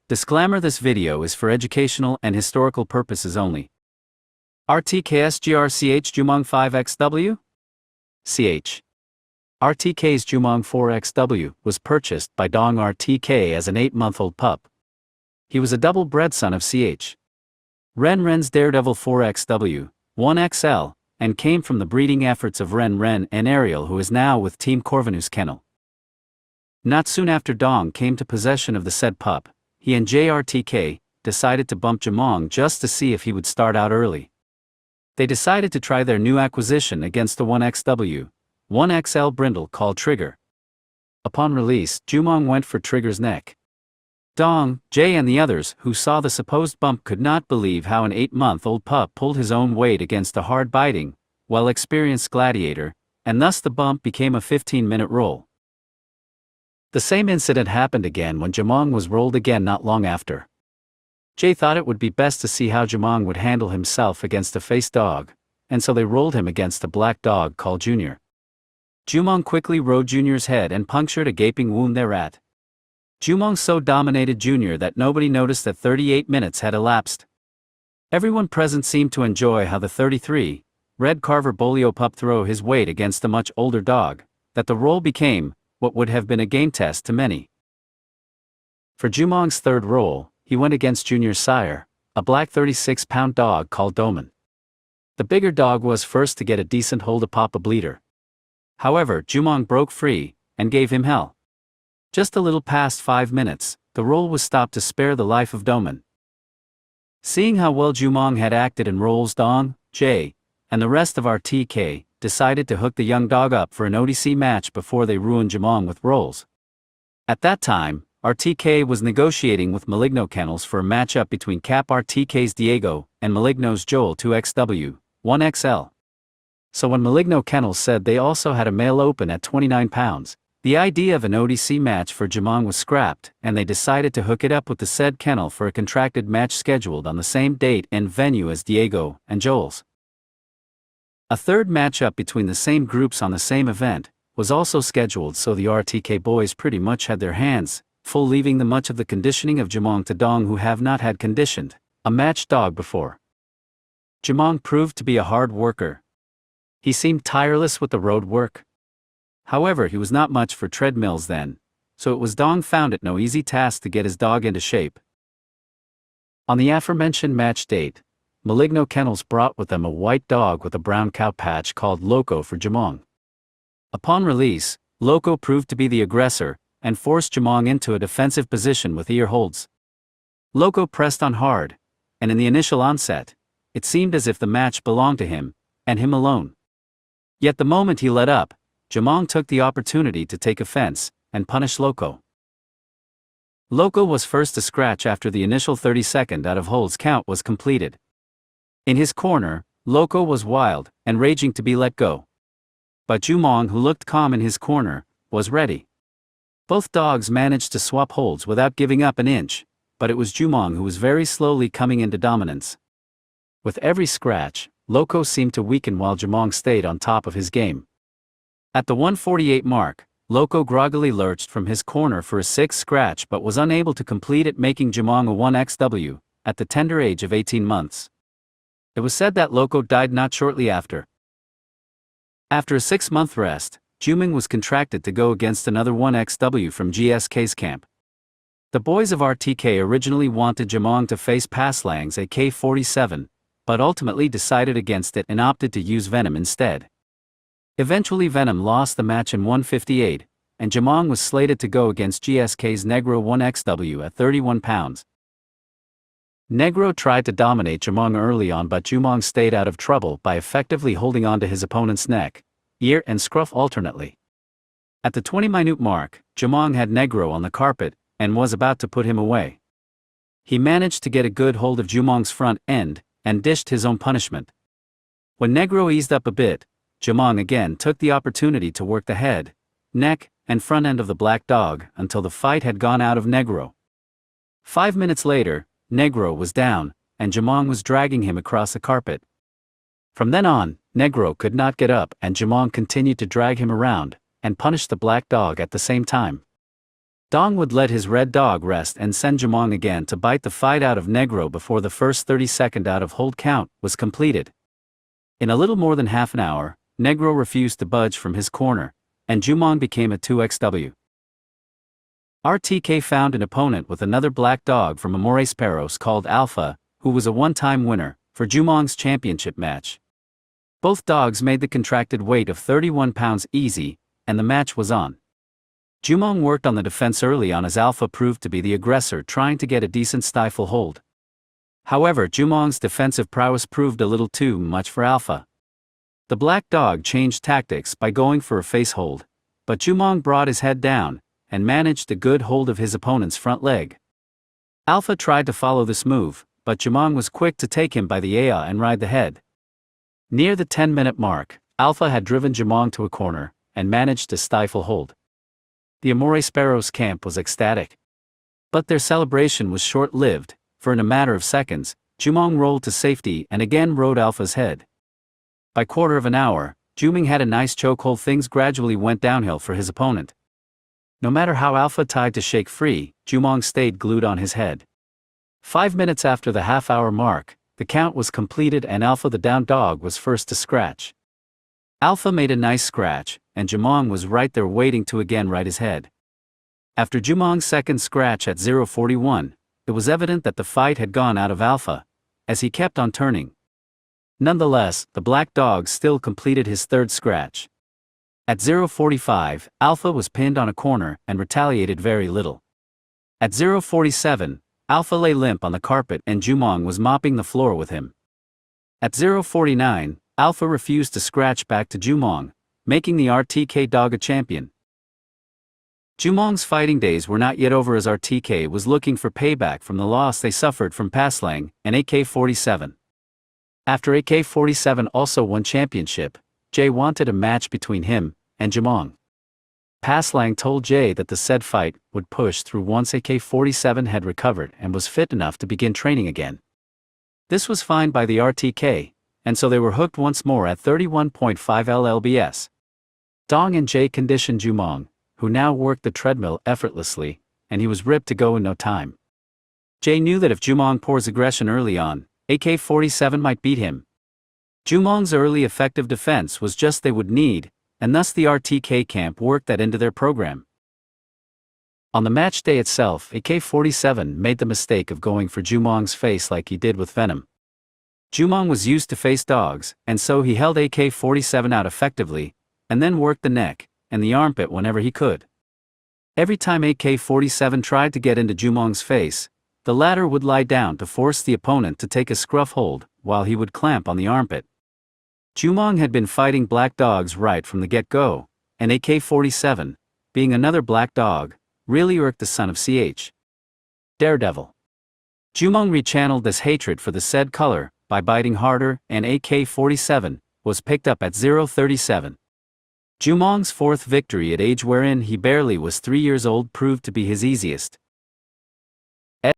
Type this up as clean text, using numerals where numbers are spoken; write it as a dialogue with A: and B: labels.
A: Disclaimer: this video is for educational and historical purposes only. RTKSGRCH Jumong 5XW? CH. RTK's Jumong 4XW was purchased by Dong RTK as an 8-month-old pup. He was a double-bred son of CH. Ren's Daredevil 4XW, 1XL, and came from the breeding efforts of Ren and Ariel, who is now with Team Corvinus Kennel. Not soon after Dong came to possession of the said pup, he and JRTK decided to bump Jumong just to see if he would start out early. They decided to try their new acquisition against the 1XW, 1XL brindle called Trigger. Upon release, Jumong went for Trigger's neck. Dong, Jay and the others who saw the supposed bump could not believe how an 8-month-old pup pulled his own weight against a hard-biting, well-experienced gladiator, and thus the bump became a 15-minute roll. The same incident happened again when Jumong was rolled again not long after. Jay thought it would be best to see how Jumong would handle himself against a face dog, and so they rolled him against a black dog called Junior. Jumong quickly rode Junior's head and punctured a gaping wound thereat. Jumong so dominated Junior that nobody noticed that 38 minutes had elapsed. Everyone present seemed to enjoy how the 33 Red Carver Bolio pup threw his weight against a much older dog, that the roll became what would have been a game test to many. For Jumong's third roll, he went against Junior's sire, a black 36-pound dog called Doman. The bigger dog was first to get a decent hold of Papa Bleeder. However, Jumong broke free and gave him hell. Just a little past 5 minutes, the roll was stopped to spare the life of Doman. Seeing how well Jumong had acted in rolls, Dong, Jay, and the rest of RTK decided to hook the young dog up for an ODC match before they ruined Jumong with rolls. At that time, RTK was negotiating with Maligno Kennels for a matchup between Cap RTK's Diego and Maligno's Joel 2XW, 1XL. So when Maligno Kennels said they also had a male open at 29 pounds, the idea of an ODC match for Jumong was scrapped, and they decided to hook it up with the said kennel for a contracted match scheduled on the same date and venue as Diego and Joel's. A third matchup between the same groups on the same event was also scheduled, so the RTK boys pretty much had their hands full, leaving much of the conditioning of Jumong to Dong, who have not had conditioned a matched dog before. Jumong proved to be a hard worker. He seemed tireless with the road work. However, he was not much for treadmills then, so it was Dong found it no easy task to get his dog into shape. On the aforementioned match date, Maligno Kennels brought with them a white dog with a brown cow patch called Loco for Jumong. Upon release, Loco proved to be the aggressor and forced Jumong into a defensive position with ear holds. Loco pressed on hard, and in the initial onset, it seemed as if the match belonged to him, and him alone. Yet the moment he let up, Jumong took the opportunity to take offense and punish Loco. Loco was first to scratch after the initial 30-second out of holds count was completed. In his corner, Loco was wild and raging to be let go. But Jumong, who looked calm in his corner, was ready. Both dogs managed to swap holds without giving up an inch, but it was Jumong who was very slowly coming into dominance. With every scratch, Loco seemed to weaken while Jumong stayed on top of his game. At the 148 mark, Loco groggily lurched from his corner for a 6th scratch but was unable to complete it, making Jumong a 1XW, at the tender age of 18 months. It was said that Loco died not shortly after. After a 6-month rest, Jumong was contracted to go against another 1XW from GSK's camp. The boys of RTK originally wanted Jumong to face Paslang's AK-47, but ultimately decided against it and opted to use Venom instead. Eventually Venom lost the match in 158, and Jumong was slated to go against GSK's Negro 1XW at 31 pounds. Negro tried to dominate Jumong early on, but Jumong stayed out of trouble by effectively holding onto his opponent's neck, ear and scruff alternately. At the 20-minute mark, Jumong had Negro on the carpet and was about to put him away. He managed to get a good hold of Jumong's front end and dished his own punishment. When Negro eased up a bit, Jumong again took the opportunity to work the head, neck, and front end of the black dog until the fight had gone out of Negro. 5 minutes later, Negro was down, and Jumong was dragging him across the carpet. From then on, Negro could not get up, and Jumong continued to drag him around and punish the black dog at the same time. Dong would let his red dog rest and send Jumong again to bite the fight out of Negro before the first 30-second out of hold count was completed. In a little more than half an hour, Negro refused to budge from his corner, and Jumong became a 2xw. RTK found an opponent with another black dog from Amoresperos called Alpha, who was a one-time winner for Jumong's championship match. Both dogs made the contracted weight of 31 pounds easy, and the match was on. Jumong worked on the defense early on as Alpha proved to be the aggressor trying to get a decent stifle hold. However, Jumong's defensive prowess proved a little too much for Alpha. The black dog changed tactics by going for a face hold, but Jumong brought his head down and managed a good hold of his opponent's front leg. Alpha tried to follow this move, but Jumong was quick to take him by the aya and ride the head. Near the 10-minute mark, Alpha had driven Jumong to a corner and managed to stifle hold. The Amoresperos camp was ecstatic. But their celebration was short-lived, for in a matter of seconds, Jumong rolled to safety and again rode Alpha's head. By quarter of an hour, Jumong had a nice chokehold. Things gradually went downhill for his opponent. No matter how Alpha tried to shake free, Jumong stayed glued on his head. 5 minutes after the half-hour mark, the count was completed and Alpha the down dog was first to scratch. Alpha made a nice scratch, and Jumong was right there waiting to again ride his head. After Jumong's second scratch at 0:41, it was evident that the fight had gone out of Alpha, as he kept on turning. Nonetheless, the black dog still completed his third scratch. At 0:45, Alpha was pinned on a corner and retaliated very little. At 0:47, Alpha lay limp on the carpet and Jumong was mopping the floor with him. At 0:49, Alpha refused to scratch back to Jumong, making the RTK dog a champion. Jumong's fighting days were not yet over as RTK was looking for payback from the loss they suffered from Paslang and AK-47. After AK-47 also won championship, Jay wanted a match between him and Jumong. Paslang told Jay that the said fight would push through once AK-47 had recovered and was fit enough to begin training again. This was fine by the RTK, and so they were hooked once more at 31.5 LLBS. Dong and Jay conditioned Jumong, who now worked the treadmill effortlessly, and he was ripped to go in no time. Jay knew that if Jumong pours aggression early on, AK-47 might beat him. Jumong's early effective defense was just they would need, and thus the RTK camp worked that into their program. On the match day itself, AK-47 made the mistake of going for Jumong's face like he did with Venom. Jumong was used to face dogs, and so he held AK-47 out effectively, and then worked the neck and the armpit whenever he could. Every time AK-47 tried to get into Jumong's face, the latter would lie down to force the opponent to take a scruff hold, while he would clamp on the armpit. Jumong had been fighting black dogs right from the get-go, and AK-47, being another black dog, really irked the son of CH. Daredevil. Jumong rechanneled this hatred for the said color by biting harder, and AK-47 was picked up at 0:37. Jumong's fourth victory at age wherein he barely was 3 years old proved to be his easiest.